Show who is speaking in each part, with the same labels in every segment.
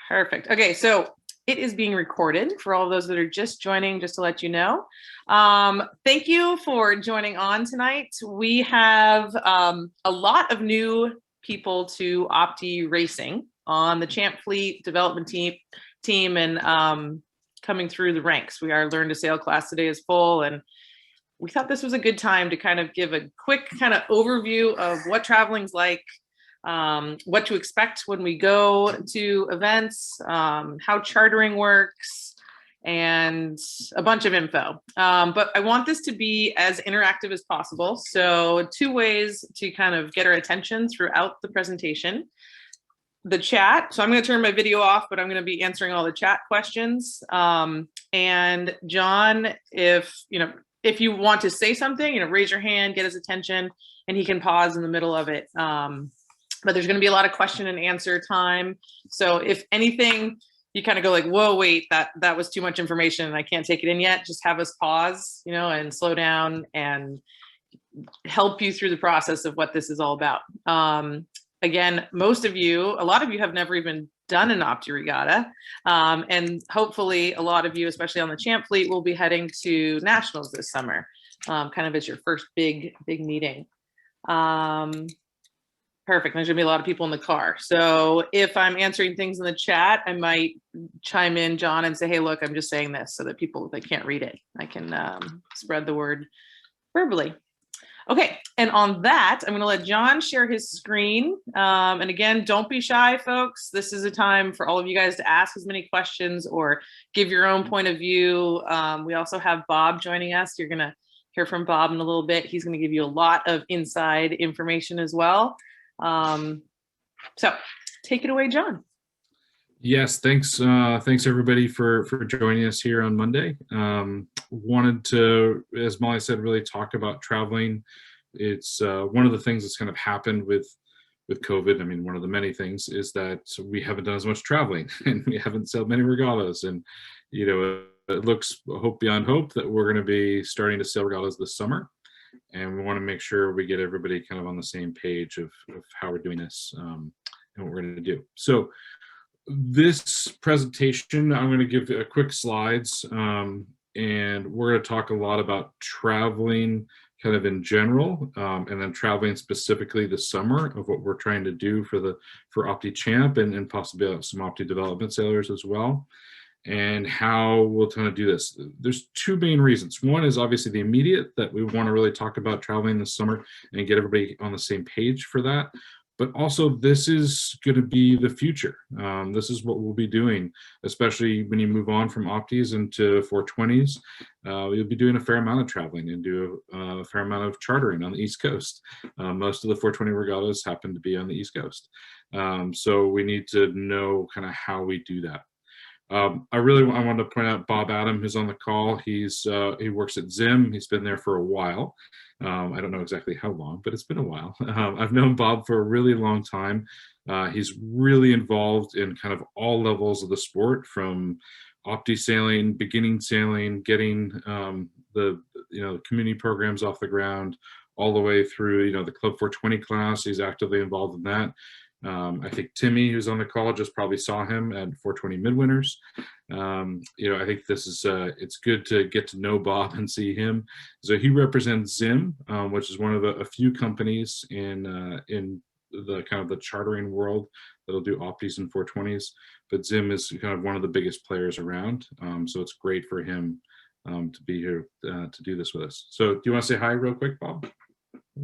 Speaker 1: Perfect. Okay, so it is being recorded for all those that are just joining, just to let you know. Thank you for joining on tonight. We have a lot of new people to Opti Racing on the Champ Fleet development team and coming through the ranks. Our Learn to Sail class today is full, and we thought this was a good time to kind of give a quick kind of overview of what traveling's like, what to expect when we go to events, how chartering works, and a bunch of info. But I want this to be as interactive as possible. So 2 ways to kind of get our attention throughout the presentation. The chat. So I'm going to turn my video off, but I'm going to be answering all the chat questions. And John, if you want to say something, raise your hand, get his attention, and he can pause in the middle of it. But there's going to be a lot of question and answer time. So if anything, you kind of go like, whoa, wait, that was too much information and I can't take it in yet. Just have us pause, and slow down and help you through the process of what this is all about. Again, a lot of you have never even done an Opti regatta. And hopefully a lot of you, especially on the Champ Fleet, will be heading to nationals this summer, kind of as your first big meeting. Perfect. There's gonna be a lot of people in the car. So if I'm answering things in the chat, I might chime in, John, and say, hey, look, I'm just saying this so that people that can't read it, I can spread the word verbally. Okay, and on that, I'm gonna let John share his screen. And again, don't be shy, folks. This is a time for all of you guys to ask as many questions or give your own point of view. We also have Bob joining us. You're gonna hear from Bob in a little bit. He's gonna give you a lot of inside information as well. So take it away, John.
Speaker 2: Yes, thanks everybody for joining us here on Monday. Wanted to, as Molly said, really talk about traveling. It's one of the things that's kind of happened with COVID. I mean, one of the many things is that we haven't done as much traveling and we haven't sailed many regattas, and it looks hope beyond hope that we're going to be starting to sail regattas this summer. And we want to make sure we get everybody kind of on the same page of how we're doing this and what we're going to do. So this presentation, I'm going to give a quick slides, and we're going to talk a lot about traveling kind of in general, and then traveling specifically this summer of what we're trying to do for Opti Champ and possibly some Opti development sailors as well, and how we'll kind of do this. There's 2 main reasons. One is obviously the immediate, that we want to really talk about traveling this summer and get everybody on the same page for that. But also, this is going to be the future. This is what we'll be doing, especially when you move on from Optis into 420s. You'll be doing a fair amount of traveling and do a fair amount of chartering on the East Coast. Most of the 420 regattas happen to be on the East Coast. So we need to know kind of how we do that. I wanted to point out Bob Adam, who's on the call. He works at Zim. He's been there for a while. I don't know exactly how long, but it's been a while. I've known Bob for a really long time. He's really involved in kind of all levels of the sport, from Opti sailing, beginning sailing, getting the community programs off the ground, all the way through the Club 420 class. He's actively involved in that. I think Timmy, who's on the call, just probably saw him at 420 Midwinters. I think this is it's good to get to know Bob and see him. So he represents Zim, which is one of a few companies in the kind of the chartering world that'll do Optis and 420s. But Zim is kind of one of the biggest players around. So it's great for him to be here to do this with us. So do you want to say hi real quick, Bob?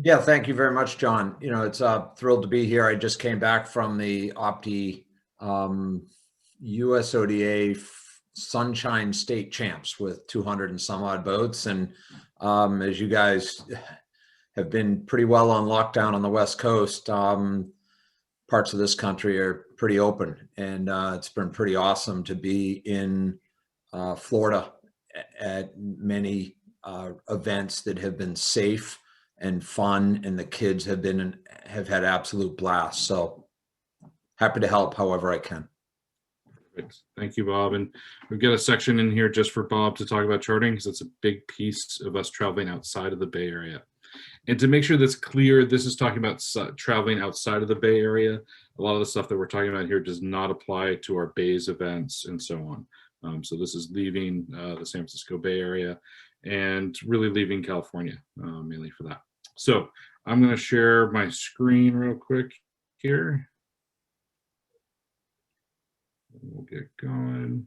Speaker 3: Yeah, thank you very much, John. It's thrilled to be here. I just came back from the Opti USODA Sunshine State Champs with 200 and some odd boats. And as you guys have been pretty well on lockdown on the West Coast, parts of this country are pretty open. And it's been pretty awesome to be in Florida at many events that have been safe and fun, and the kids have had absolute blasts. So happy to help however I can.
Speaker 2: Perfect. Thank you, Bob. And we've got a section in here just for Bob to talk about charting, because it's a big piece of us traveling outside of the Bay Area. And to make sure that's clear, this is talking about traveling outside of the Bay Area. a lot of the stuff that we're talking about here does not apply to our bays events and so on. So this is leaving the San Francisco Bay Area and really leaving California mainly for that. So I'm going to share my screen real quick here. We'll get going.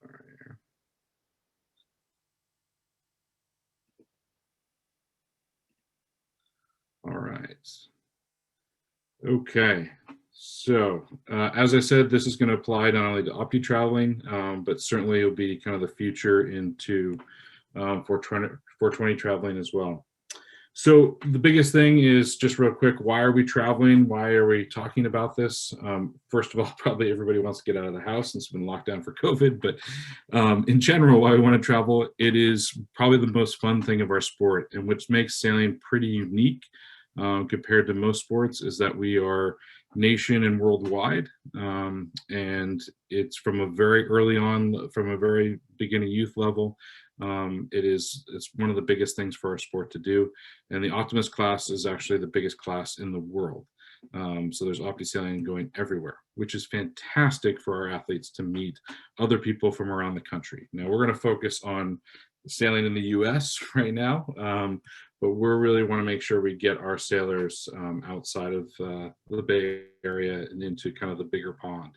Speaker 2: Sorry. All right. Okay. So as I said, this is going to apply not only to Opti traveling, but certainly it'll be kind of the future into 420 traveling as well. So the biggest thing is just real quick, why are we traveling? Why are we talking about this? First of all, probably everybody wants to get out of the house since it's been locked down for COVID, but in general, why we want to travel, it is probably the most fun thing of our sport, and which makes sailing pretty unique compared to most sports is that we are nation and worldwide. And it's from a very early on, from a very beginning youth level, it's one of the biggest things for our sport to do. And the Optimist class is actually the biggest class in the world. So there's Opti sailing going everywhere, which is fantastic for our athletes to meet other people from around the country. Now we're going to focus on sailing in the US right now, but we really want to make sure we get our sailors outside of the Bay Area and into kind of the bigger pond.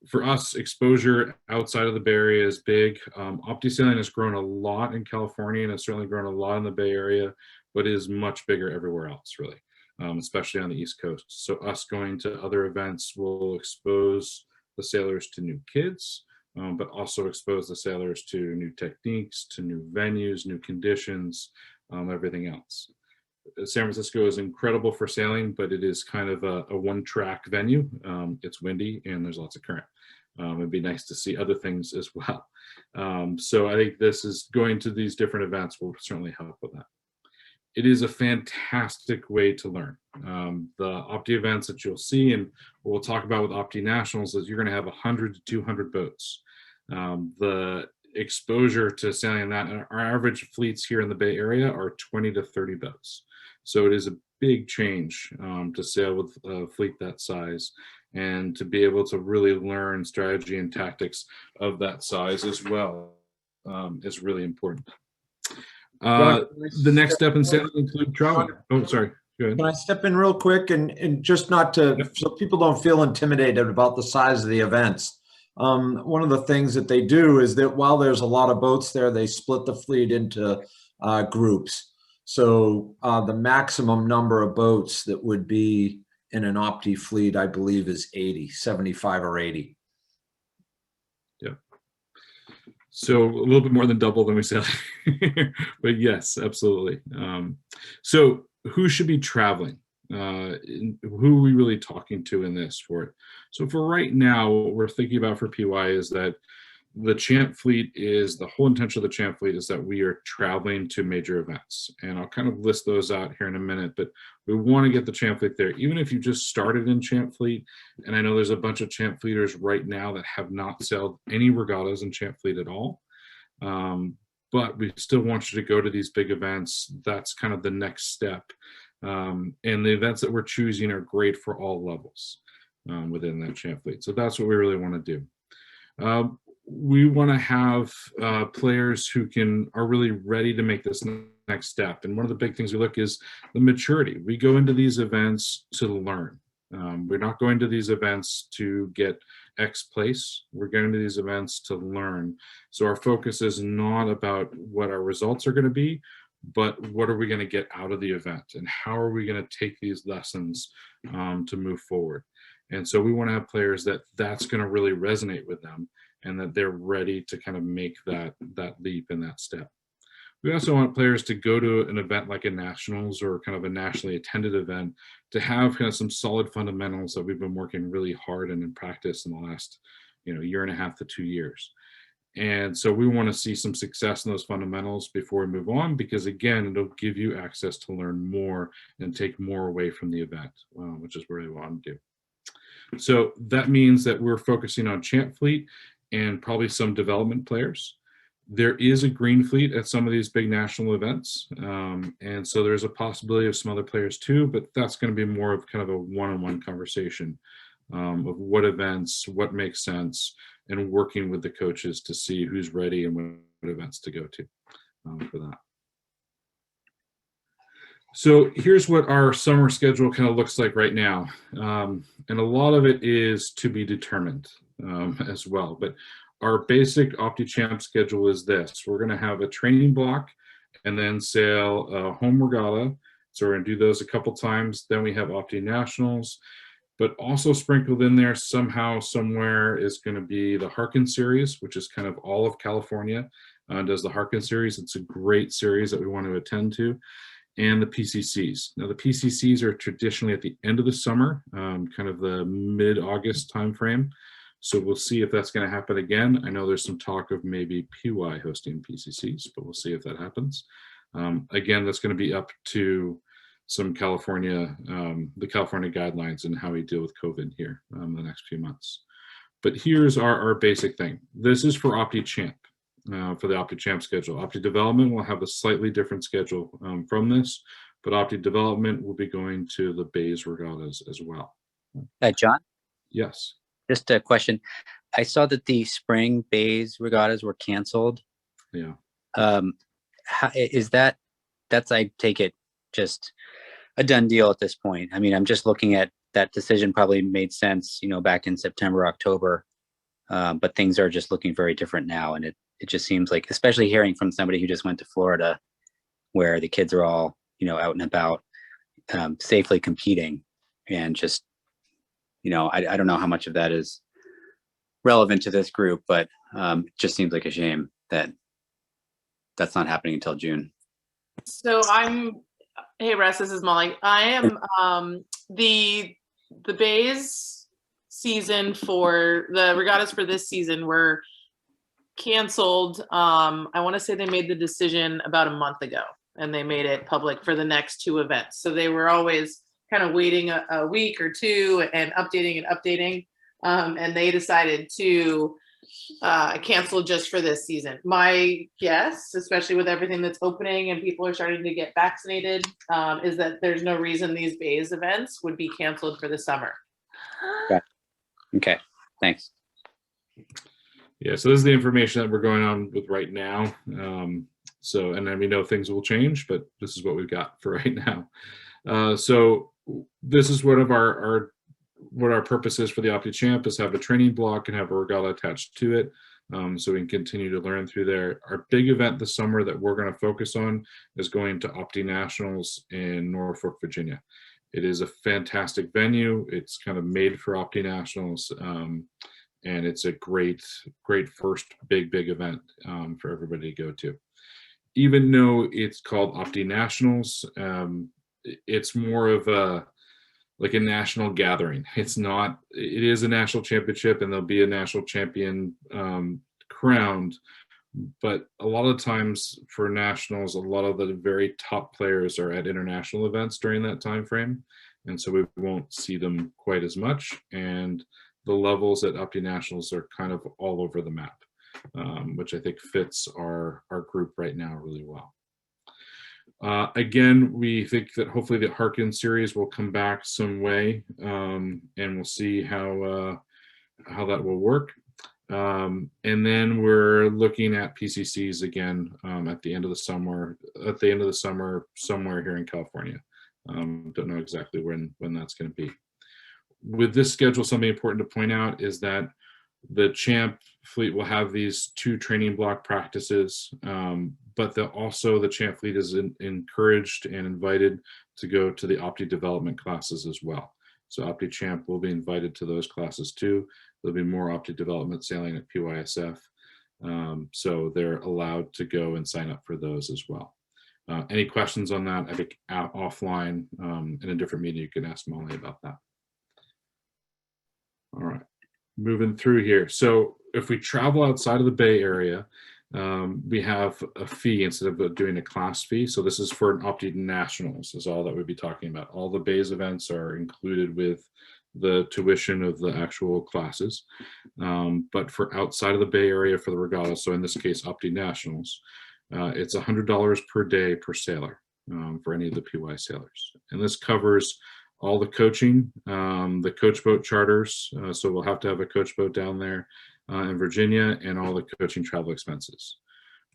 Speaker 2: For us, exposure outside of the Bay Area is big. Opti sailing has grown a lot in California and has certainly grown a lot in the Bay Area, but is much bigger everywhere else, really, especially on the East Coast. So us going to other events will expose the sailors to new kids, but also expose the sailors to new techniques, to new venues, new conditions, everything else. San Francisco is incredible for sailing, but it is kind of a one-track venue. It's windy and there's lots of current. It'd be nice to see other things as well. So I think this is going to these different events will certainly help with that. It is a fantastic way to learn. The Opti events that you'll see and what we'll talk about with Opti Nationals is you're going to have 100 to 200 boats. The exposure to sailing that, our average fleets here in the Bay Area are 20 to 30 boats. So it is a big change to sail with a fleet that size and to be able to really learn strategy and tactics of that size as well is really important. The next step in sailing include traveling. Oh, sorry. Go ahead.
Speaker 3: Can I step in real quick and just not to, so people don't feel intimidated about the size of the events. One of the things that they do is that while there's a lot of boats there, they split the fleet into groups. So the maximum number of boats that would be in an Opti fleet, I believe, is 80, 75 or 80.
Speaker 2: Yeah. So a little bit more than double than we said, but yes, absolutely. So who should be traveling? Who are we really talking to in this for it? So for right now, what we're thinking about for PY is that the Champ Fleet is, the whole intention of the Champ Fleet is that we are traveling to major events. And I'll kind of list those out here in a minute, but we want to get the Champ Fleet there. Even if you just started in Champ Fleet, and I know there's a bunch of Champ Fleeters right now that have not sailed any regattas in Champ Fleet at all. But we still want you to go to these big events. That's kind of the next step. And the events that we're choosing are great for all levels within that Champ Fleet. So that's what we really want to do. We want to have players who are really ready to make this next step. And one of the big things we look is the maturity. We go into these events to learn. We're not going to these events to get X place. We're going to these events to learn. So our focus is not about what our results are going to be, but what are we going to get out of the event and how are we going to take these lessons to move forward. And so we want to have players that's going to really resonate with them and that they're ready to kind of make that leap and that step. We also want players to go to an event like a nationals or kind of a nationally attended event to have kind of some solid fundamentals that we've been working really hard and in practice in the last, year and a half to 2 years. And so we want to see some success in those fundamentals before we move on, because again, it'll give you access to learn more and take more away from the event, which is what we want to do. So that means that we're focusing on Champ Fleet and probably some development players. There is a green fleet at some of these big national events. And so there's a possibility of some other players too, but that's going to be more of kind of a one-on-one conversation of what events, what makes sense, and working with the coaches to see who's ready and what events to go to for that. So here's what our summer schedule kind of looks like right now. And a lot of it is to be determined as well. But our basic Opti Champ schedule is this. We're going to have a training block and then sail a home regatta. So we're going to do those a couple times. Then we have Opti Nationals. But also sprinkled in there somehow, somewhere is going to be the Harkin Series, which is kind of all of California does the Harkin Series. It's a great series that we want to attend to. And the PCCs. Now the PCCs are traditionally at the end of the summer, kind of the mid-August timeframe. So we'll see if that's going to happen again. I know there's some talk of maybe PY hosting PCCs, but we'll see if that happens. Again, that's going to be up to some California, the California guidelines and how we deal with COVID here the next few months. But here's our basic thing. This is for Opti Champ. For the Opti Champ schedule. Opti Development will have a slightly different schedule from this, but Opti Development will be going to the Bays Regattas as well.
Speaker 4: John?
Speaker 2: Yes.
Speaker 4: Just a question. I saw that the spring Bays Regattas were canceled.
Speaker 2: Yeah.
Speaker 4: Is that's, I take it, just a done deal at this point? I mean, I'm just looking at that decision probably made sense, back in September, October, but things are just looking very different now. And it just seems like, especially hearing from somebody who just went to Florida, where the kids are all, out and about, safely competing, and just, I don't know how much of that is relevant to this group, but it just seems like a shame that that's not happening until June.
Speaker 1: So hey Russ, this is Molly. I am the Bays season for the regattas for this season were canceled. I want to say they made the decision about a month ago, and they made it public for the next two events. So they were always kind of waiting a week or two and updating. And they decided to cancel just for this season. My guess, especially with everything that's opening and people are starting to get vaccinated, is that there's no reason these Bays events would be canceled for the summer.
Speaker 4: Okay, thanks.
Speaker 2: Yeah, so this is the information that we're going on with right now. So, and then we know things will change, but this is what we've got for right now. So this is one of what our purpose is for the Opti Champ, is have a training block and have a regatta attached to it. So we can continue to learn through there. Our big event this summer that we're going to focus on is going to Opti Nationals in Norfolk, Virginia. It is a fantastic venue. It's kind of made for Opti Nationals. And it's a great first big event for everybody to go to. Even though it's called Opti Nationals, it's more of a national gathering. It's not. It is a national championship, and there'll be a national champion crowned. But a lot of times for nationals, a lot of the very top players are at international events during that time frame, and so we won't see them quite as much. And the levels at Opti Nationals are kind of all over the map, which I think fits our group right now really well. Again, we think that hopefully the Harkin series will come back some way, and we'll see how that will work. And then we're looking at PCCs again at the end of the summer. Somewhere here in California. Don't know exactly when that's going to be. With this schedule, something important to point out is that the Champ fleet will have these 2 training block practices, but the Champ fleet is encouraged and invited to go to the Opti development classes as well. So Opti Champ will be invited to those classes too. There'll be more Opti development sailing at PYSF. So they're allowed to go and sign up for those as well. Any questions on that? I think offline in a different meeting, you can ask Molly about that. All right, moving through here. So if we travel outside of the Bay Area, we have a fee instead of doing a class fee. So this is for an Opti Nationals is all that we'd be talking about. All the Bays events are included with the tuition of the actual classes. But for outside of the Bay Area for the regatta, so in this case, Opti Nationals, it's $100 per day per sailor for any of the PY sailors. And this covers all the coaching, the coach boat charters. So we'll have to have a coach boat down there in Virginia, and all the coaching travel expenses.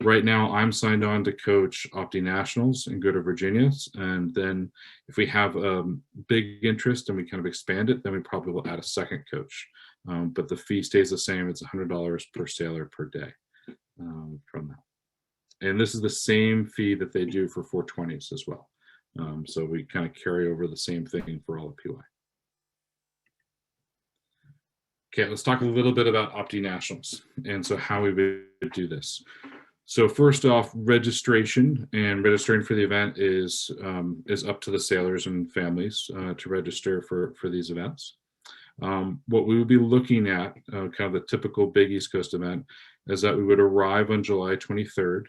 Speaker 2: Right now, I'm signed on to coach Opti Nationals and go to Virginia. And then if we have a big interest and we kind of expand it, then we probably will add a second coach. But the fee stays the same. It's $100 per sailor per day from that. And this is the same fee that they do for 420s as well. So we kind of carry over the same thing for all of PY. Okay, let's talk a little bit about Opti Nationals and so how we would do this. So first off, registration and registering for the event is up to the sailors and families to register for these events. What we would be looking at, kind of the typical big East Coast event, is that we would arrive on July 23rd,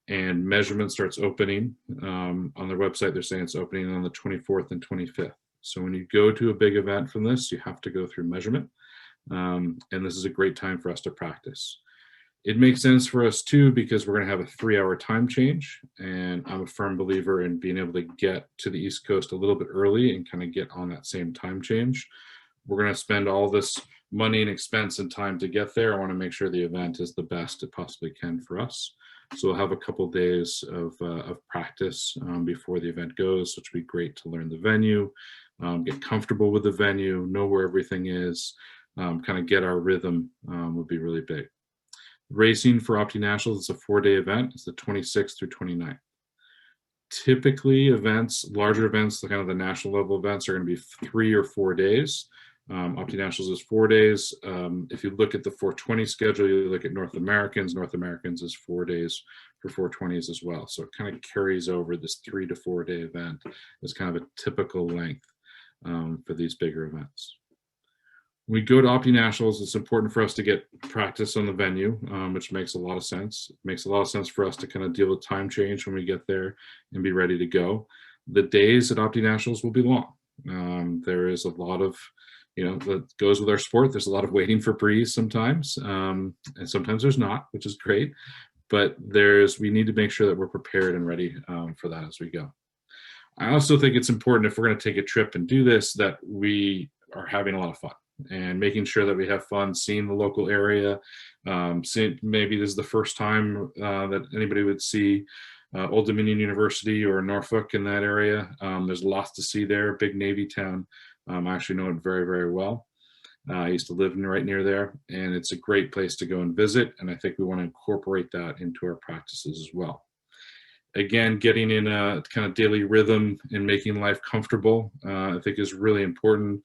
Speaker 2: and measurement starts opening. On their website, they're saying it's opening on the 24th and 25th. So when you go to a big event from this, you have to go through measurement. And this is a great time for us to practice. It makes sense for us too, because we're going to have a 3-hour time change, and I'm a firm believer in being able to get to the East Coast a little bit early and kind of get on that same time change. We're going to spend all this money and expense and time to get there. I want to make sure the event is the best it possibly can for us. So we'll have a couple of days of practice before the event goes, which would be great to learn the venue, get comfortable with the venue, know where everything is, kind of get our rhythm would be really big. Racing for Opti Nationals is a 4-day event. It's the 26th through 29th. Typically events, larger events, the kind of the national level events are going to be 3 or 4 days. Opti Nationals is 4 days. If you look at the 420 schedule, you look at North Americans is 4 days for 420s as well. So it kind of carries over this 3 to 4 day event as kind of a typical length for these bigger events. When we go to Opti Nationals, it's important for us to get practice on the venue, which makes a lot of sense. It makes a lot of sense for us to kind of deal with time change when we get there and be ready to go. The days at Opti Nationals will be long. There is a lot of, that goes with our sport. There's a lot of waiting for breeze sometimes, and sometimes there's not, which is great. But we need to make sure that we're prepared and ready for that as we go. I also think it's important, if we're going to take a trip and do this, that we are having a lot of fun and making sure that we have fun seeing the local area. Maybe this is the first time that anybody would see Old Dominion University or Norfolk in that area. There's lots to see there, big Navy town. I actually know it very, very well. I used to live right near there, and it's a great place to go and visit. And I think we want to incorporate that into our practices as well. Again, getting in a kind of daily rhythm and making life comfortable, I think is really important.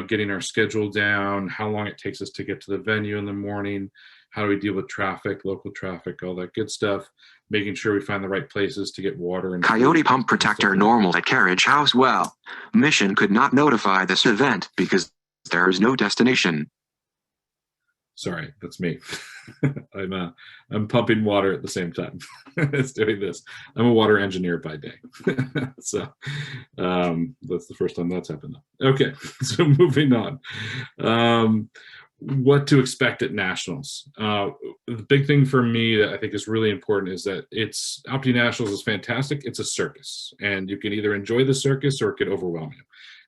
Speaker 2: Getting our schedule down, how long it takes us to get to the venue in the morning, how do we deal with traffic, local traffic, all that good stuff, making sure we find the right places to get water. And
Speaker 5: Coyote pump protector normal at carriage house. Well, mission could not notify this event because there is no destination.
Speaker 2: Sorry, that's me. I'm pumping water at the same time as doing this. I'm a water engineer by day. So that's the first time that's happened. Okay, so moving on. What to expect at Nationals. The big thing for me that I think is really important is that Opti Nationals is fantastic. It's a circus, and you can either enjoy the circus or it could overwhelm you.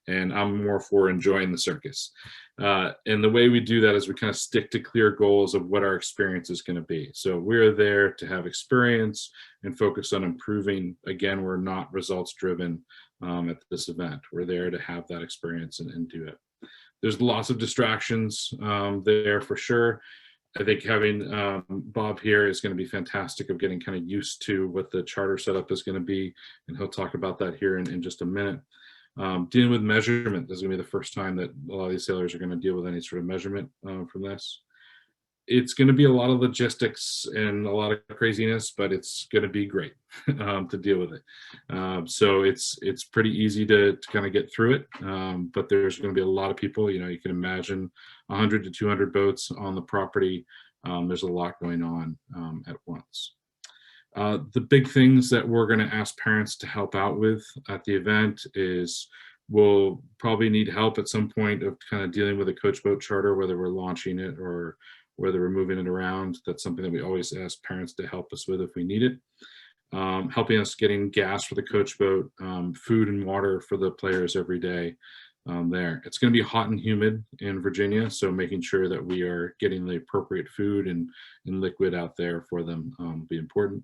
Speaker 2: And I'm more for enjoying the circus. And the way we do that is we kind of stick to clear goals of what our experience is going to be. So we're there to have experience and focus on improving. Again, we're not results driven at this event. We're there to have that experience and do it. There's lots of distractions there for sure. I think having Bob here is going to be fantastic of getting kind of used to what the charter setup is going to be. And he'll talk about that here in just a minute. Dealing with measurement, this is going to be the first time that a lot of these sailors are going to deal with any sort of measurement from this. It's going to be a lot of logistics and a lot of craziness, but it's going to be great to deal with it. So it's pretty easy to kind of get through it, but there's going to be a lot of people. You can imagine 100 to 200 boats on the property. There's a lot going on at once. The big things that we're going to ask parents to help out with at the event is we'll probably need help at some point of kind of dealing with a coach boat charter, whether we're launching it or whether we're moving it around. That's something that we always ask parents to help us with if we need it. Helping us getting gas for the coach boat, food and water for the players every day there. It's going to be hot and humid in Virginia, so making sure that we are getting the appropriate food and liquid out there for them will be important.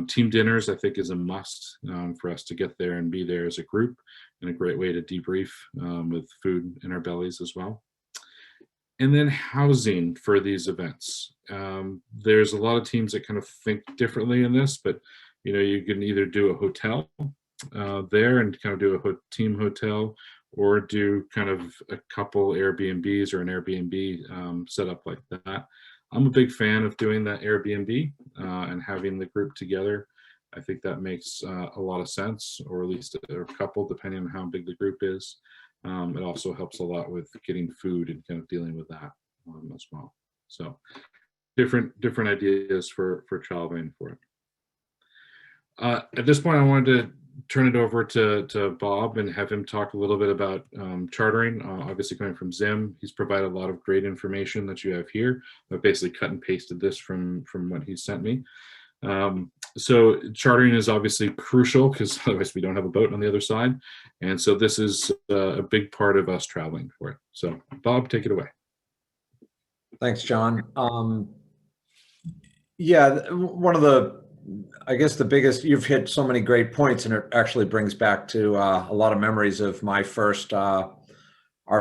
Speaker 2: Team dinners, I think, is a must for us to get there and be there as a group, and a great way to debrief with food in our bellies as well. And then housing for these events. There's a lot of teams that kind of think differently in this, but you can either do a hotel there and kind of do a team hotel, or do kind of a couple Airbnbs or an Airbnb setup like that. I'm a big fan of doing that Airbnb and having the group together. I think that makes a lot of sense, or at least a couple, depending on how big the group is. It also helps a lot with getting food and kind of dealing with that as well. So different ideas for traveling for it. At this point, I wanted to turn it over to Bob and have him talk a little bit about chartering. Obviously coming from Zim, he's provided a lot of great information that you have here. I've basically cut and pasted this from what he sent me. So chartering is obviously crucial, because otherwise we don't have a boat on the other side. And so this is a big part of us traveling for it. So Bob, take it away.
Speaker 3: Thanks, John. Yeah, one of I guess the biggest, you've hit so many great points, and it actually brings back to a lot of memories of my first, our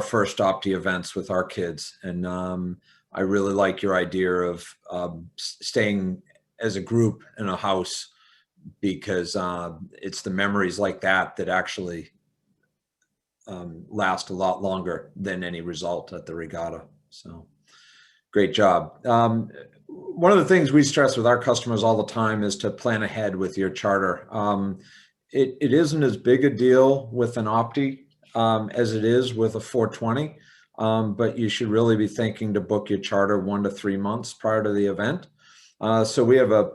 Speaker 3: first Opti events with our kids. And I really like your idea of staying as a group in a house, because it's the memories like that that actually last a lot longer than any result at the regatta. So great job. One of the things we stress with our customers all the time is to plan ahead with your charter. It isn't as big a deal with an Opti as it is with a 420, but you should really be thinking to book your charter 1 to 3 months prior to the event. So we have a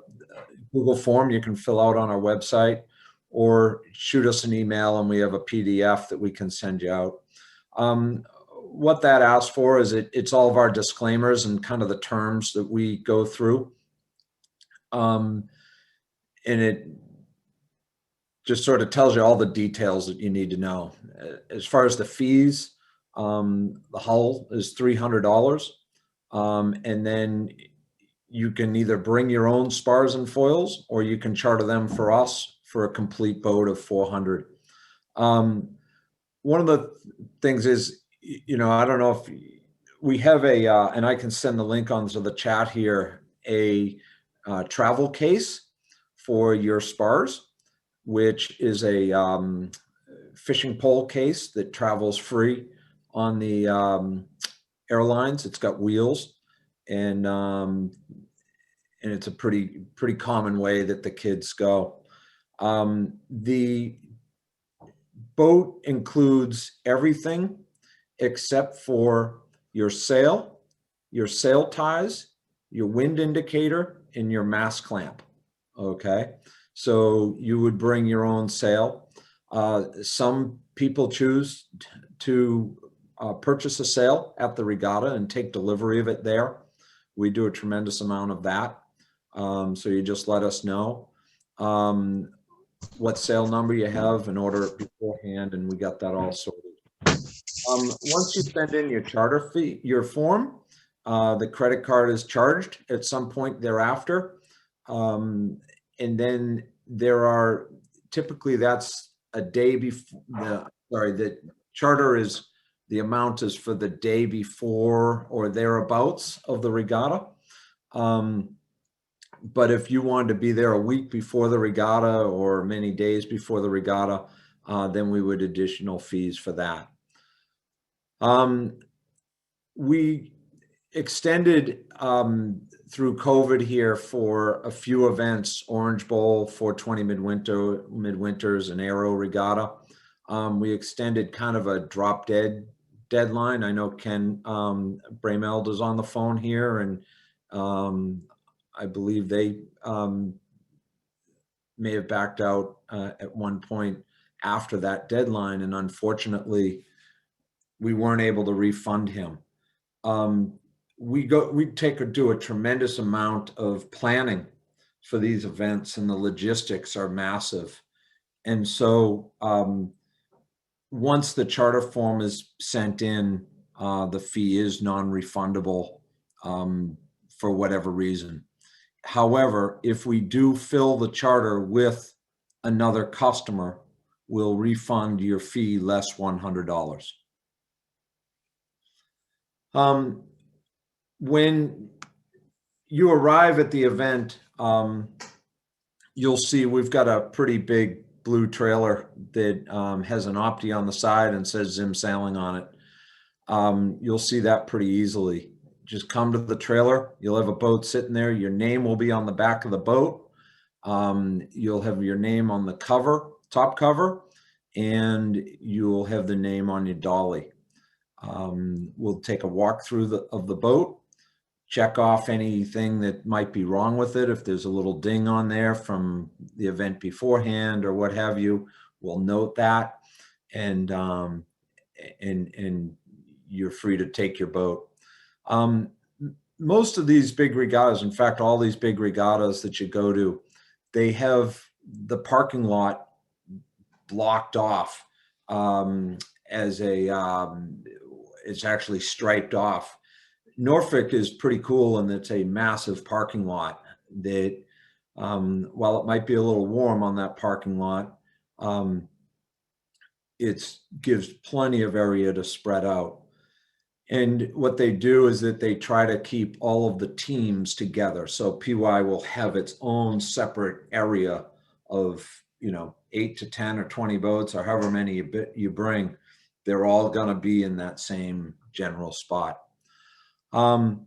Speaker 3: Google form you can fill out on our website, or shoot us an email and we have a PDF that we can send you out. What that asks for is it's all of our disclaimers and kind of the terms that we go through. And it just sort of tells you all the details that you need to know. As far as the fees, the hull is $300. And then you can either bring your own spars and foils, or you can charter them for us for a complete boat of $400. One of the things is, I don't know if we have and I can send the link onto the chat here, a travel case for your spars, which is a fishing pole case that travels free on the airlines. It's got wheels, and it's a pretty common way that the kids go. The boat includes everything except for your sail ties, your wind indicator, and your mast clamp. Okay, so you would bring your own sail. Some people choose to purchase a sail at the regatta and take delivery of it there. We do a tremendous amount of that. So you just let us know what sail number you have and order it beforehand, and we got that all sorted. Once you send in your charter fee, your form, the credit card is charged at some point thereafter. And then there are, typically that's a day before, the charter is, the amount is for the day before or thereabouts of the regatta. But if you wanted to be there a week before the regatta or many days before the regatta, then we would additional fees for that. We extended through COVID here for a few events, Orange Bowl, 420 Midwinters, and Aero Regatta. We extended kind of a drop dead deadline. I know Ken Brameld is on the phone here, and I believe they may have backed out at one point after that deadline, and unfortunately, we weren't able to refund him. We do a tremendous amount of planning for these events, and the logistics are massive. And so once the charter form is sent in, the fee is non-refundable for whatever reason. However, if we do fill the charter with another customer, we'll refund your fee less $100. When you arrive at the event, you'll see we've got a pretty big blue trailer that has an Opti on the side and says Zim Sailing on it. You'll see that pretty easily. Just come to the trailer. You'll have a boat sitting there. Your name will be on the back of the boat. You'll have your name on the cover, top cover, and you'll have the name on your dolly. We'll take a walk through of the boat, check off anything that might be wrong with it. If there's a little ding on there from the event beforehand or what have you, we'll note that, and you're free to take your boat. Most of these big regattas, in fact, all these big regattas that you go to, they have the parking lot blocked off as it's actually striped off. Norfolk is pretty cool, and it's a massive parking lot that, while it might be a little warm on that parking lot, it gives plenty of area to spread out. And what they do is that they try to keep all of the teams together. So PY will have its own separate area of, 8 to 10 or 20 boats, or however many you bring. They're all going to be in that same general spot. We're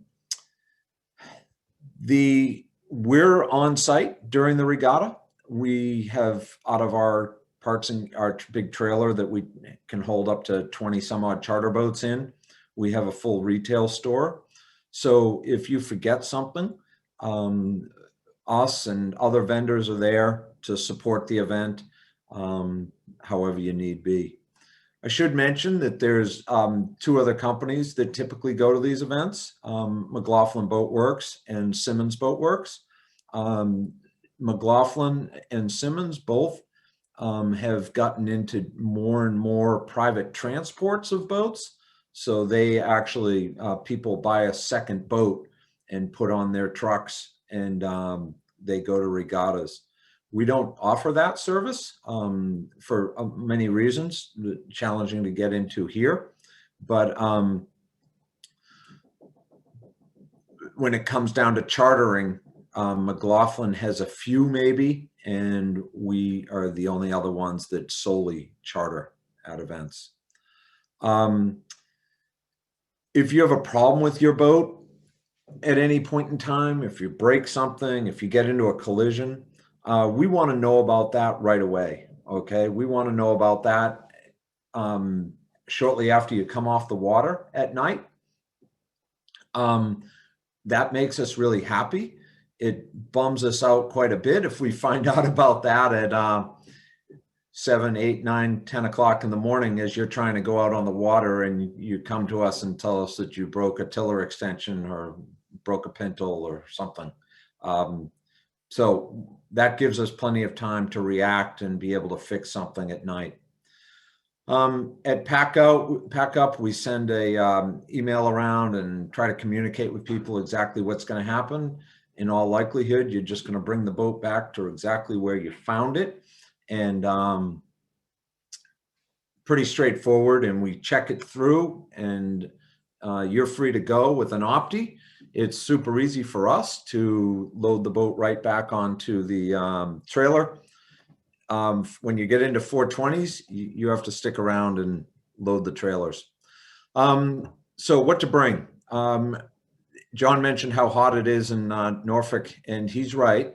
Speaker 3: on site during the regatta. We have, out of our parks and our big trailer that we can hold up to 20 some odd charter boats in, we have a full retail store. So if you forget something, us and other vendors are there to support the event, however you need be. I should mention that there's 2 other companies that typically go to these events, McLaughlin Boat Works and Simmons Boat Works. McLaughlin and Simmons both have gotten into more and more private transports of boats. So they actually, people buy a second boat and put on their trucks, and they go to regattas. We don't offer that service for many reasons, challenging to get into here. But when it comes down to chartering, McLaughlin has a few maybe, and we are the only other ones that solely charter at events. If you have a problem with your boat at any point in time, if you break something, if you get into a collision, we want to know about that right away. Okay, we want to know about that shortly after you come off the water at night. That makes us really happy. It bums us out quite a bit if we find out about that at 7, 8, 9, 10 o'clock in the morning as you're trying to go out on the water, and you come to us and tell us that you broke a tiller extension or broke a pintle or something. So that gives us plenty of time to react and be able to fix something at night. At Pack Up, we send a email around and try to communicate with people exactly what's going to happen. In all likelihood, you're just going to bring the boat back to exactly where you found it, and pretty straightforward. And we check it through, and you're free to go with an Opti. It's super easy for us to load the boat right back onto the trailer. When you get into 420s, you have to stick around and load the trailers. So what to bring? John mentioned how hot it is in Norfolk, and he's right.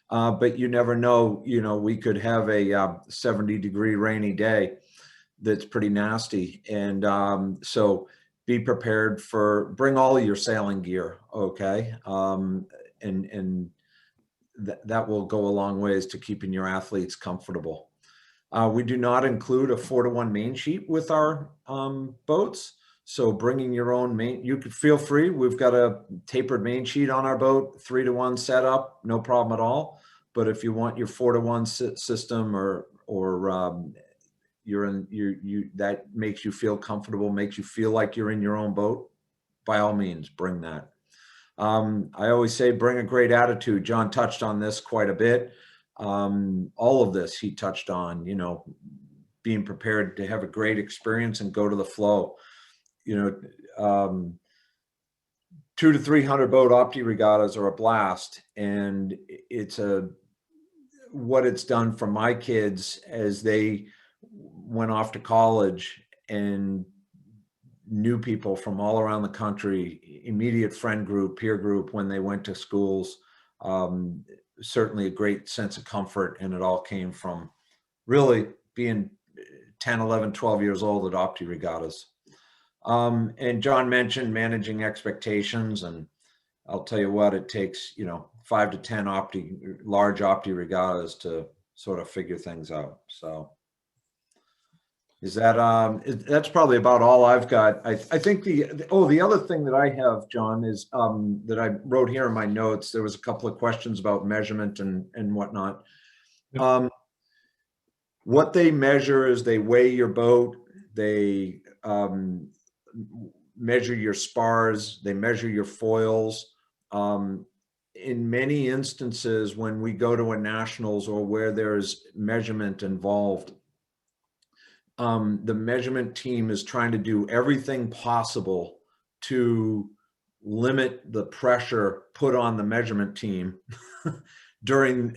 Speaker 3: But you never know, we could have a 70-degree rainy day that's pretty nasty. And so be prepared bring all of your sailing gear, okay? And that will go a long ways to keeping your athletes comfortable. We do not include a 4-to-1 main sheet with our boats. So bringing your own main, you could feel free. We've got a tapered main sheet on our boat, 3-to-1 setup, no problem at all. But if you want your 4-to-1 system or that makes you feel comfortable, makes you feel like you're in your own boat, by all means, bring that. I always say bring a great attitude. John touched on this quite a bit. All of this he touched on, being prepared to have a great experience and go to the flow. 200 to 300 boat Opti regattas are a blast, and what it's done for my kids as they went off to college and knew people from all around the country, immediate friend group, peer group when they went to schools. Certainly a great sense of comfort, and it all came from really being 10, 11, 12 years old at Opti regattas. And John mentioned managing expectations, and I'll tell you what, it takes 5 to 10 large Opti regattas to sort of figure things out. So that's probably about all I've got. I think the other thing that I have, John, is that I wrote here in my notes. There was a couple of questions about measurement and whatnot. Yep. What they measure is they weigh your boat, they measure your spars, they measure your foils. In many instances, when we go to a nationals or where there's measurement involved, the measurement team is trying to do everything possible to limit the pressure put on the measurement team during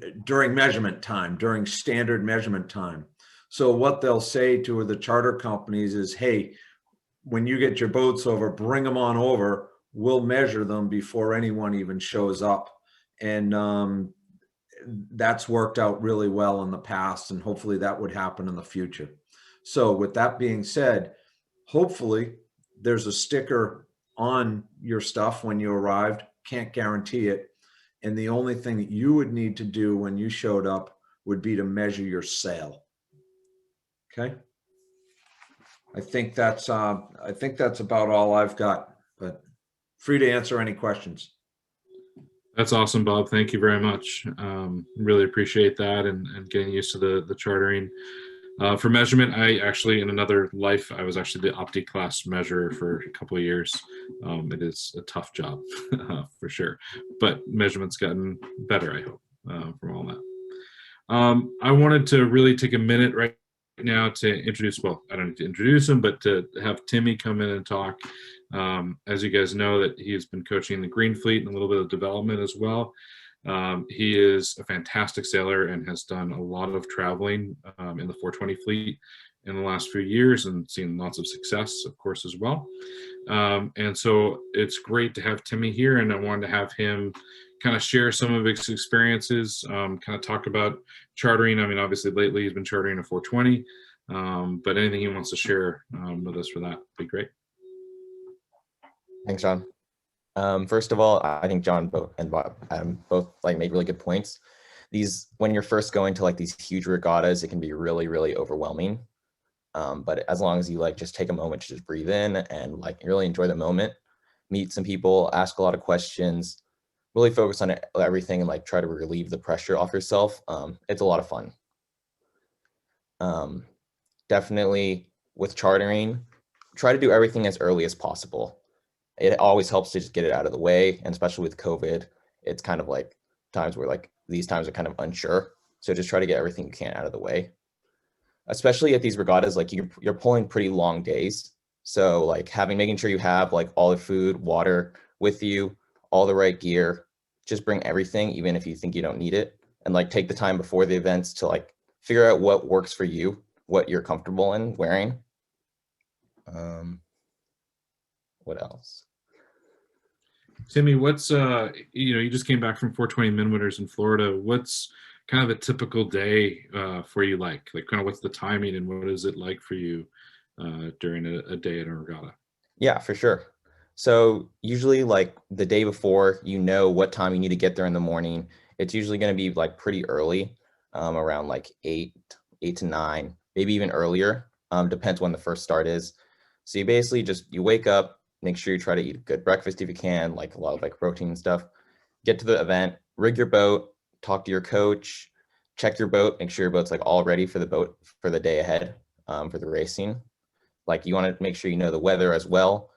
Speaker 3: measurement time, during standard measurement time. So what they'll say to the charter companies is, hey, when you get your boats over, bring them on over. We'll measure them before anyone even shows up. And that's worked out really well in the past, and hopefully that would happen in the future. So with that being said, hopefully there's a sticker on your stuff when you arrived. Can't guarantee it. And the only thing that you would need to do when you showed up would be to measure your sail. Okay. I think that's about all I've got, but free to answer any questions.
Speaker 2: That's awesome, Bob. Thank you very much. Really appreciate that and getting used to the chartering. For measurement, I actually, in another life, I was actually the Opti class measurer for a couple of years. It is a tough job for sure, but measurement's gotten better, I hope, from all that. I wanted to really take a minute right now to introduce, well, I don't need to introduce him, but to have Timmy come in and talk. As you guys know, that he has been coaching the Green Fleet and a little bit of development as well. He is a fantastic sailor and has done a lot of traveling in the 420 fleet in the last few years and seen lots of success, of course, as well. And so it's great to have Timmy here, and I wanted to have him kind of share some of his experiences, kind of talk about chartering. I mean, obviously lately he's been chartering a 420, but anything he wants to share with us for that would be great.
Speaker 6: Thanks, John. First of all, I think John and Bob both make really good points. When you're first going to these huge regattas, it can be really, really overwhelming. But as long as you just take a moment to just breathe in and really enjoy the moment, meet some people, ask a lot of questions, really focus on everything and try to relieve the pressure off yourself. It's a lot of fun. Definitely with chartering, try to do everything as early as possible. It always helps to just get it out of the way, and especially with COVID, it's kind of times where these times are kind of unsure. So just try to get everything you can out of the way. Especially at these regattas, you're pulling pretty long days. So making sure you have all the food, water with you, all the right gear. Just bring everything, even if you think you don't need it, and take the time before the events to figure out what works for you, what you're comfortable in wearing. What else?
Speaker 2: Timmy, what's you just came back from 420 Midwinters in Florida. What's kind of a typical day for you kind of what's the timing and what is it like for you during a day at a regatta?
Speaker 6: Yeah, for sure. So usually the day before, what time you need to get there in the morning. It's usually going to be pretty early, around 8 8 to 9, maybe even earlier. Depends when the first start is. So you basically you wake up, make sure you try to eat a good breakfast if you can, like a lot of like protein and stuff. Get to the event, rig your boat, talk to your coach, check your boat, make sure your boat's like all ready for the boat for the day ahead, for the racing. Like you want to make sure you know the weather as well.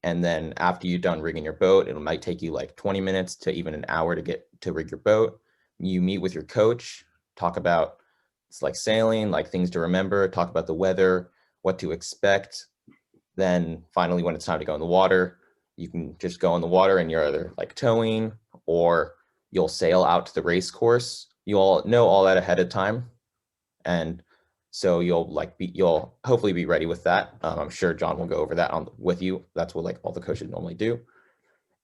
Speaker 6: And then after you're done rigging your boat, it might take you like 20 minutes to even an hour to get to rig your boat. You meet with your coach, talk about it's like sailing, like things to remember, talk about the weather, what to expect. Then finally, when it's time to go in the water, you can just go in the water and you're either like towing or you'll sail out to the race course. You'll know all that ahead of time. And so you'll hopefully be ready with that. I'm sure John will go over that with you. That's what like all the coaches normally do.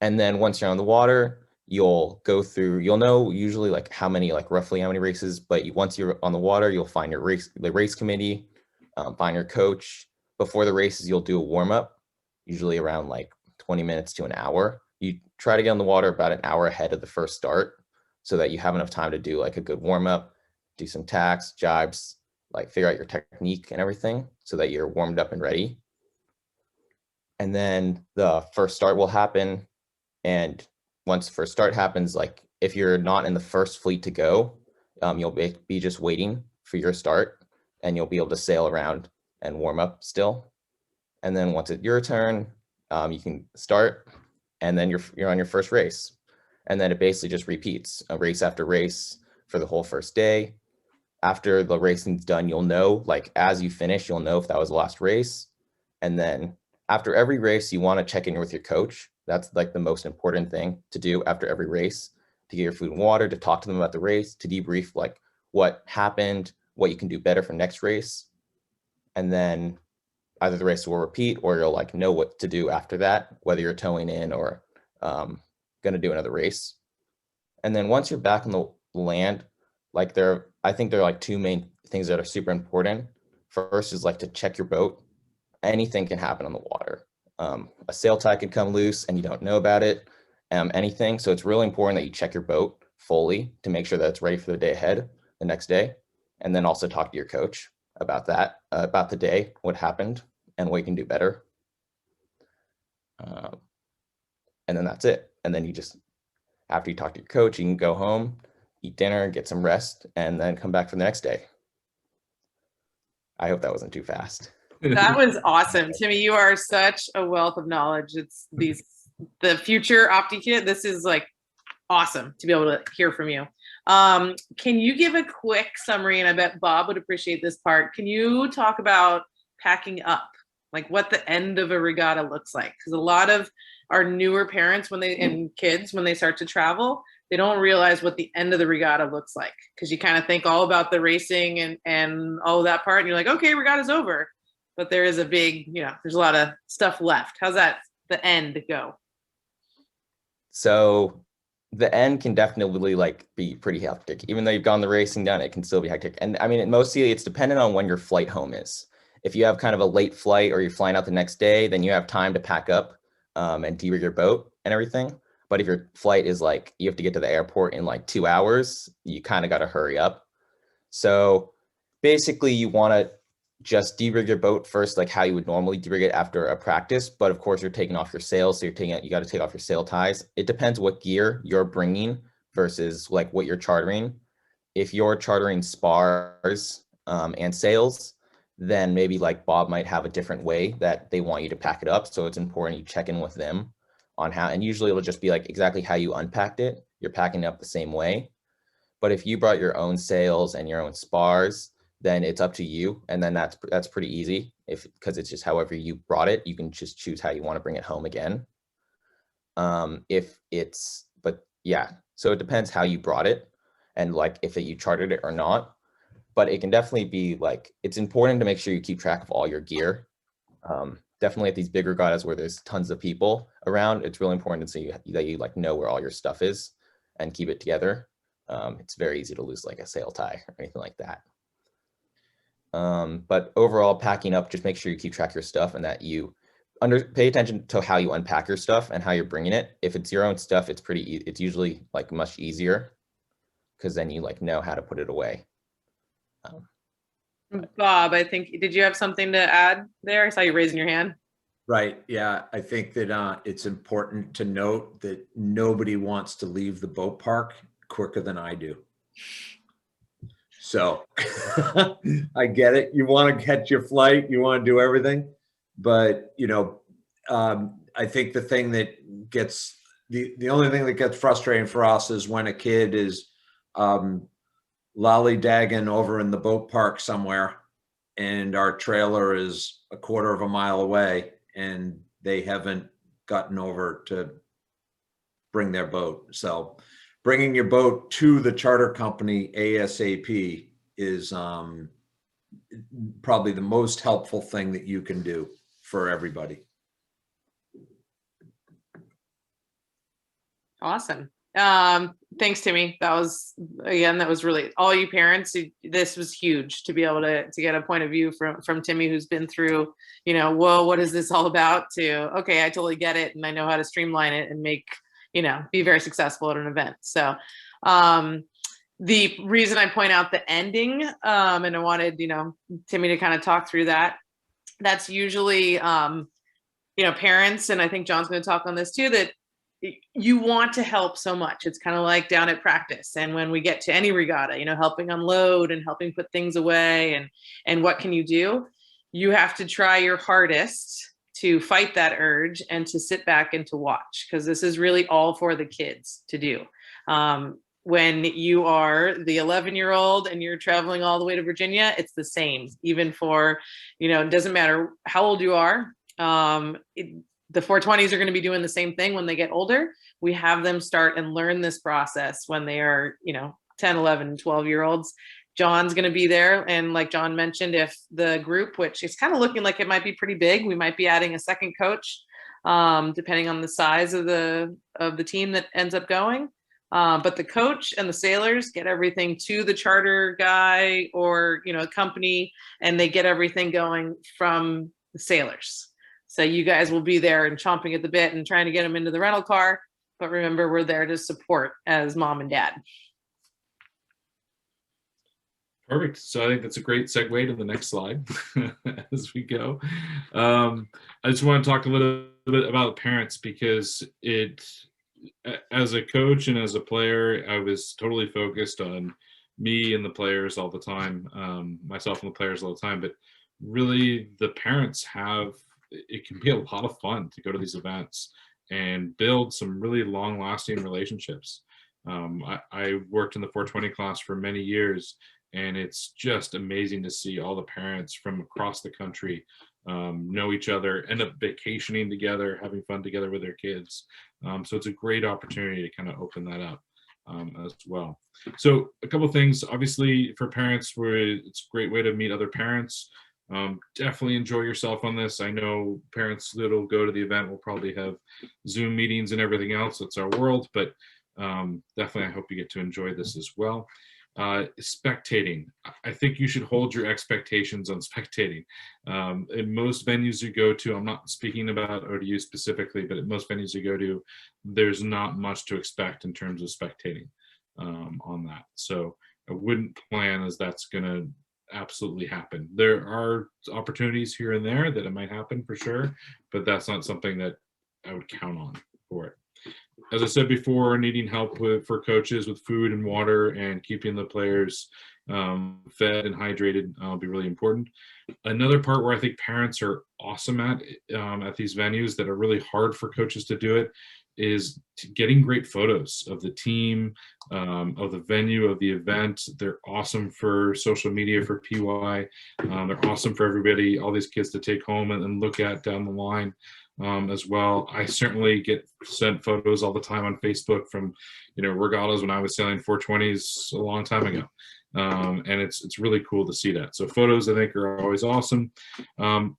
Speaker 6: And then once you're on the water, you'll know usually like roughly how many races, but once you're on the water, you'll find the race committee, find your coach. Before the races, you'll do a warm up, usually around like 20 minutes to an hour. You try to get on the water about an hour ahead of the first start so that you have enough time to do like a good warm up, do some tacks, jibes, like figure out your technique and everything so that you're warmed up and ready. And then the first start will happen. And once the first start happens, like if you're not in the first fleet to go, you'll be just waiting for your start and you'll be able to sail around and warm up still. And then once it's your turn, you can start and then you're on your first race. And then it basically just repeats race after race for the whole first day. After the racing's done, you'll know, like as you finish, you'll know if that was the last race. And then after every race, you want to check in with your coach. That's like the most important thing to do after every race, to get your food and water, to talk to them about the race, to debrief like what happened, what you can do better for next race. And then either the race will repeat or you'll like know what to do after that, whether you're towing in or going to do another race. And then once you're back on the land, like I think there are like two main things that are super important. First is like to check your boat. Anything can happen on the water. A sail tie could come loose and you don't know about it, anything. So it's really important that you check your boat fully to make sure that it's ready for the day ahead, the next day. And then also talk to your coach about that, about the day, what happened and what you can do better. And then that's it. And then after you talk to your coach, you can go home, eat dinner, get some rest, and then come back for the next day. I hope that wasn't too fast.
Speaker 1: That was awesome. Timmy, you are such a wealth of knowledge. It's the future Opti kid. This is like awesome to be able to hear from you. Can you give a quick summary? And I bet Bob would appreciate this part. Can you talk about packing up, like what the end of a regatta looks like? Because a lot of our newer parents and kids, when they start to travel, they don't realize what the end of the regatta looks like. Because you kind of think all about the racing and all of that part. And you're like, okay, regatta's over. But there is there's a lot of stuff left. How's the end go?
Speaker 6: So the end can definitely like be pretty hectic. Even though you've gone the racing done, it can still be hectic. And I mean, mostly it's dependent on when your flight home is. If you have kind of a late flight or you're flying out the next day, then you have time to pack up and de-rig your boat and everything. But if your flight is like, you have to get to the airport in like 2 hours, you kind of got to hurry up. So basically you want to just de-rig your boat first, like how you would normally de-rig it after a practice. But of course you're taking off your sails. So you got to take off your sail ties. It depends what gear you're bringing versus like what you're chartering. If you're chartering spars and sails, then maybe like Bob might have a different way that they want you to pack it up. So it's important you check in with them on how, and usually it'll just be like exactly how you unpacked it. You're packing it up the same way. But if you brought your own sails and your own spars, then it's up to you. And then that's pretty easy because it's just however you brought it, you can just choose how you want to bring it home again. So it depends how you brought it and like if you chartered it or not. But it can definitely be like, it's important to make sure you keep track of all your gear. Definitely at these big regattas where there's tons of people around, it's really important that you like know where all your stuff is and keep it together. It's very easy to lose like a sail tie or anything like that. But overall, packing up, just make sure you keep track of your stuff and that you pay attention to how you unpack your stuff and how you're bringing it. If it's your own stuff, it's usually like much easier because then you like know how to put it away.
Speaker 1: Bob, I think, did you have something to add there? I saw you raising your hand.
Speaker 3: Right. Yeah. I think that it's important to note that nobody wants to leave the boat park quicker than I do. So I get it. You want to catch your flight, you want to do everything. But, I think the thing that gets the only thing that gets frustrating for us is when a kid is lollygagging over in the boat park somewhere and our trailer is a quarter of a mile away and they haven't gotten over to bring their boat. So bringing your boat to the charter company ASAP is probably the most helpful thing that you can do for everybody.
Speaker 1: Awesome. Thanks, Timmy. That was really all you parents. This was huge to be able to get a point of view from Timmy, who's been through, whoa, what is this all about? To, okay, I totally get it. And I know how to streamline it and make, be very successful at an event. So, the reason I point out the ending, and I wanted, Timmy to kind of talk through that, that's usually, parents, and I think John's going to talk on this too, that you want to help so much. It's kind of like down at practice. And when we get to any regatta, helping unload and helping put things away and what can you do? You have to try your hardest to fight that urge and to sit back and to watch, because this is really all for the kids to do. When you are the 11-year-old and you're traveling all the way to Virginia, it's the same, even for, it doesn't matter how old you are. The 420s are going to be doing the same thing when they get older. We have them start and learn this process when they are, 10, 11, 12-year-olds. John's going to be there. And like John mentioned, if the group, which is kind of looking like it might be pretty big, we might be adding a second coach, depending on the size of the team that ends up going. But the coach and the sailors get everything to the charter guy or, a company, and they get everything going from the sailors. So you guys will be there and chomping at the bit and trying to get them into the rental car. But remember, we're there to support as mom and dad.
Speaker 2: Perfect. So I think that's a great segue to the next slide as we go. I just want to talk a little bit about parents, because as a coach and as a player, I was totally focused on me and the players all the time, myself and the players all the time. But really, the parents it can be a lot of fun to go to these events and build some really long-lasting relationships. I worked in the 420 class for many years, and it's just amazing to see all the parents from across the country know each other, end up vacationing together, having fun together with their kids. So it's a great opportunity to kind of open that up as well. So a couple of things, obviously, for parents, it's a great way to meet other parents. Definitely enjoy yourself on this. I know parents that'll go to the event will probably have Zoom meetings and everything else. It's our world, but definitely I hope you get to enjoy this as well. Spectating. I think you should hold your expectations on spectating. In most venues you go to, I'm not speaking about ODU specifically, but at most venues you go to, there's not much to expect in terms of spectating on that. So I wouldn't plan as that's going to absolutely happen. There are opportunities here and there that it might happen for sure, but that's not something that I would count on for it. As I said before, needing help for coaches with food and water and keeping the players fed and hydrated will be really important. Another part where I think parents are awesome at these venues that are really hard for coaches to do it is getting great photos of the team, of the venue, of the event. They're awesome for social media for PY. They're awesome for everybody, all these kids to take home and look at down the line as well. I certainly get sent photos all the time on Facebook from, regattas when I was sailing 420s a long time ago. And it's really cool to see that. So photos, I think, are always awesome.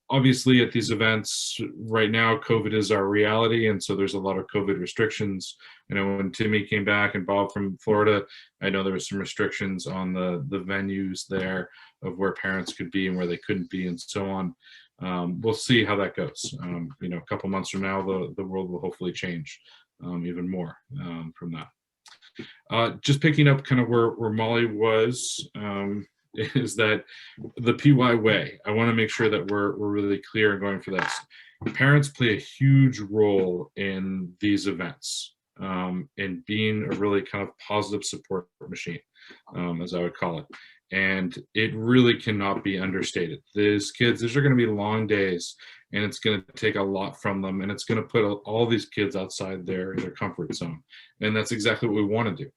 Speaker 2: Obviously, at these events right now, COVID is our reality, and so there's a lot of COVID restrictions. When Timmy came back and Bob from Florida, I know there was some restrictions on the venues there of where parents could be and where they couldn't be, and so on. We'll see how that goes. A couple months from now, the world will hopefully change even more from that. Just picking up kind of where Molly was is that the PY way. I want to make sure that we're really clear in going for this. The parents play a huge role in these events, and being a really kind of positive support machine, as I would call it. And it really cannot be understated. These are going to be long days, and it's going to take a lot from them, and it's going to put all these kids outside their comfort zone. And that's exactly what we want to do,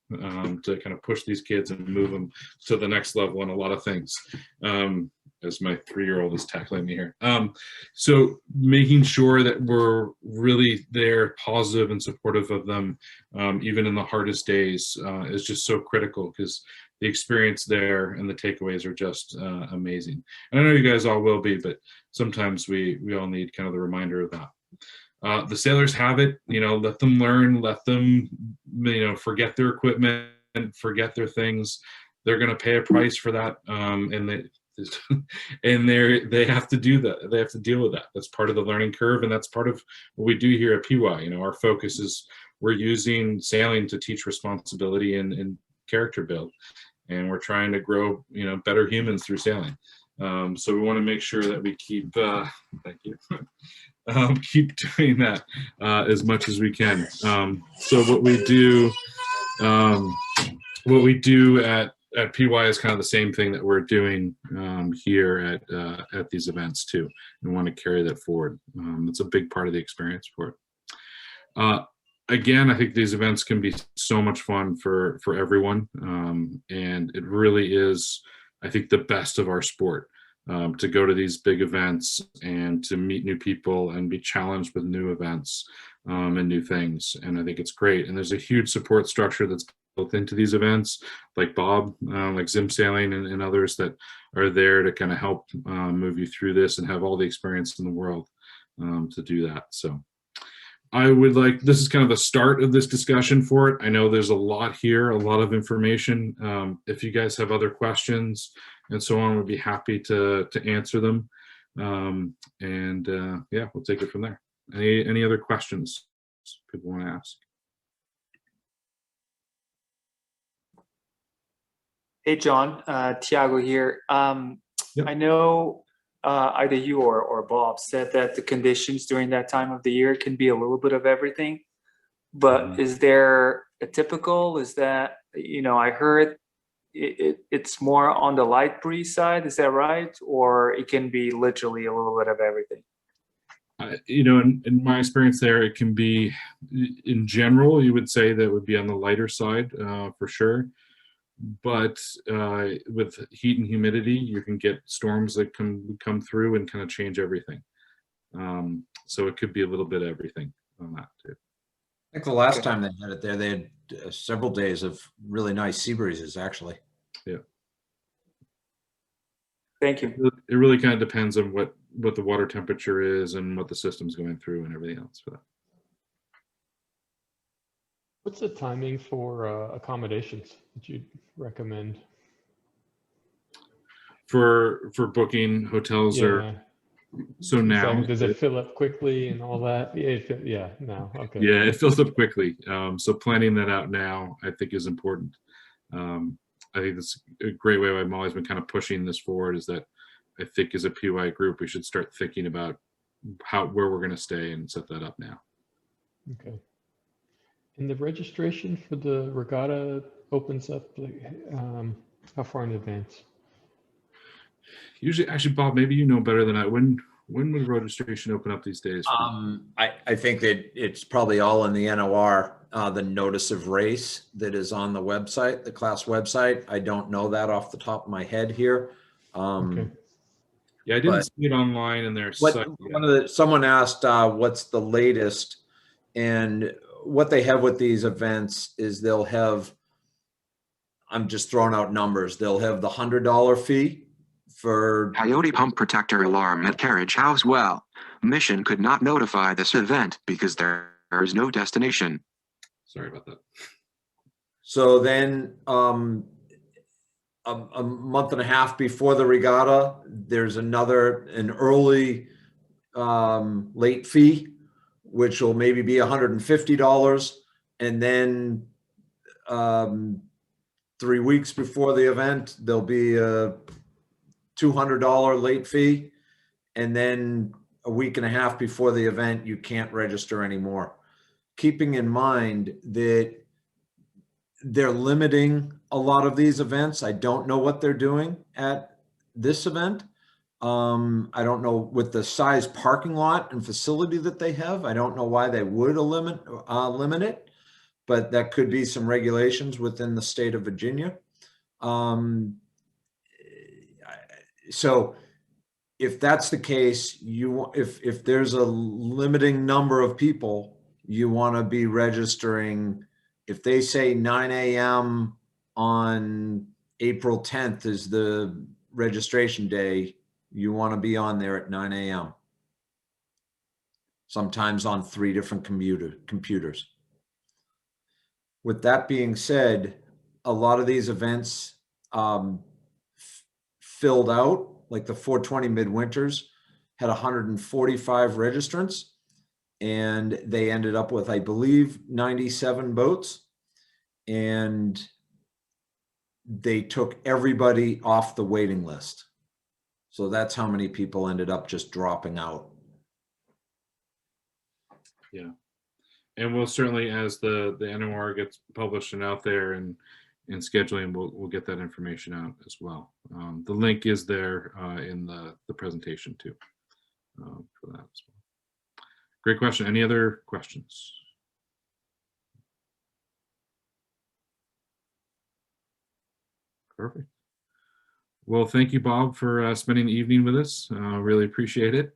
Speaker 2: to kind of push these kids and move them to the next level in a lot of things. As my 3-year-old is tackling me here. So making sure that we're really there, positive and supportive of them, even in the hardest days, is just so critical, because the experience there and the takeaways are just amazing. And I know you guys all will be, but sometimes we all need kind of the reminder of that. The sailors have it, let them learn, let them, forget their equipment, forget their things. They're going to pay a price for that. And they have to do that. They have to deal with that. That's part of the learning curve, and that's part of what we do here at PY. Our focus is we're using sailing to teach responsibility and character build, and we're trying to grow better humans through sailing. So we want to make sure that we keep thank you keep doing that as much as we can. So what we do at PY is kind of the same thing that we're doing here at these events too, and want to carry that forward. It's a big part of the experience for it. Again, I think these events can be so much fun for everyone, and it really is, I think, the best of our sport, to go to these big events and to meet new people and be challenged with new events and new things. And I think it's great. And there's a huge support structure that's built into these events, like Bob, like Zim Sailing, and others that are there to kind of help move you through this and have all the experience in the world to do that. So this is kind of the start of this discussion for it. I know there's a lot here, a lot of information. If you guys have other questions and so on, we'd be happy to answer them. Yeah, we'll take it from there. Any other questions people want to ask?
Speaker 7: Hey, John, Tiago here.
Speaker 2: Yep.
Speaker 7: I know either you or Bob said that the conditions during that time of the year can be a little bit of everything, but is there a typical? Is that, I heard it's more on the light breeze side, is that right? Or it can be literally a little bit of everything?
Speaker 2: In my experience there, it can be, in general, you would say that would be on the lighter side for sure. But with heat and humidity, you can get storms that come through and kind of change everything. So it could be a little bit of everything on that too.
Speaker 3: I think the last time they had it there, they had several days of really nice sea breezes, actually.
Speaker 2: Yeah.
Speaker 7: Thank you.
Speaker 2: It really kind of depends on what the water temperature is and what the system's going through and everything else for that.
Speaker 8: What's the timing for accommodations that you'd recommend?
Speaker 2: For booking hotels so now.
Speaker 8: Does it fill up quickly and all that? Yeah, now. Okay.
Speaker 2: Yeah, it fills up quickly. So planning that out now, I think, is important. I think that's a great way why Molly's been kind of pushing this forward, is that I think as a PY group, we should start thinking about where we're going to stay and set that up now.
Speaker 8: Okay. And the registration for the regatta opens up how far in advance?
Speaker 2: Usually, actually, Bob, maybe you know better than I. When would registration open up these days?
Speaker 3: I think that it's probably all in the NOR, the notice of race that is on the website, the class website. I don't know that off the top of my head here.
Speaker 8: Okay.
Speaker 2: Yeah, I didn't see it online in their site.
Speaker 3: Someone asked what's the latest, and what they have with these events is they'll have, I'm just throwing out numbers, they'll have the $100 fee for
Speaker 5: Coyote pump protector alarm at carriage house well. Mission could not notify this event because there is no destination.
Speaker 2: Sorry about that.
Speaker 3: So then a month and a half before the regatta, there's an early late fee, which will maybe be $150. And then 3 weeks before the event, there'll be a $200 late fee. And then a week and a half before the event, you can't register anymore. Keeping in mind that they're limiting a lot of these events. I don't know what they're doing at this event. I don't know with the size parking lot and facility that they have. I don't know why they would limit it, but that could be some regulations within the state of Virginia. So if that's the case, if there's a limiting number of people, you want to be registering. If they say 9 a.m. on April 10th is the registration day, you want to be on there at 9 a.m. Sometimes on 3 different computers. With that being said, a lot of these events filled out, like the 420 Midwinters had 145 registrants, and they ended up with, I believe, 97 boats, and they took everybody off the waiting list. So that's how many people ended up just dropping out.
Speaker 2: Yeah. And we'll certainly, as the NOR gets published and out there and scheduling, we'll get that information out as well. The link is there in the presentation too for that as well. Great question. Any other questions? Perfect. Well, thank you, Bob, for spending the evening with us. Really appreciate it.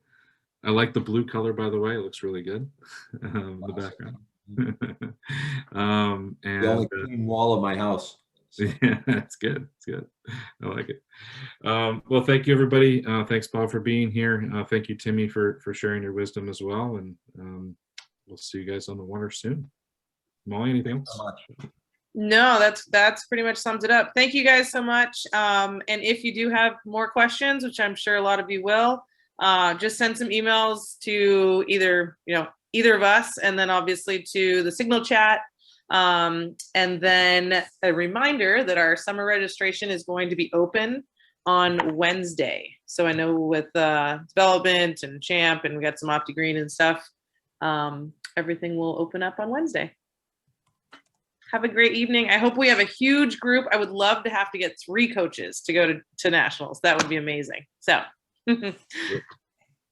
Speaker 2: I like the blue color, by the way. It looks really good. The background. And
Speaker 3: The only clean wall of my house. So.
Speaker 2: Yeah, that's good. It's good. I like it. Well, thank you, everybody. Thanks, Bob, for being here. Thank you, Timmy, for sharing your wisdom as well. And we'll see you guys on the water soon. Molly, anything else?
Speaker 3: So much.
Speaker 1: No, that's pretty much sums it up. Thank you guys so much. And if you do have more questions, which I'm sure a lot of you will, just send some emails to either of us, and then obviously to the Signal chat. And then a reminder that our summer registration is going to be open on Wednesday. So I know with development and Champ, and we got some Opti Green and stuff, everything will open up on Wednesday. Have a great evening. I hope we have a huge group. I would love to have to get 3 coaches to go to nationals. That would be amazing. So good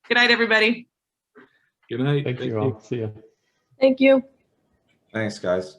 Speaker 1: night, everybody.
Speaker 2: Good night.
Speaker 8: Thank you all. See ya.
Speaker 9: Thank you.
Speaker 3: Thanks, guys.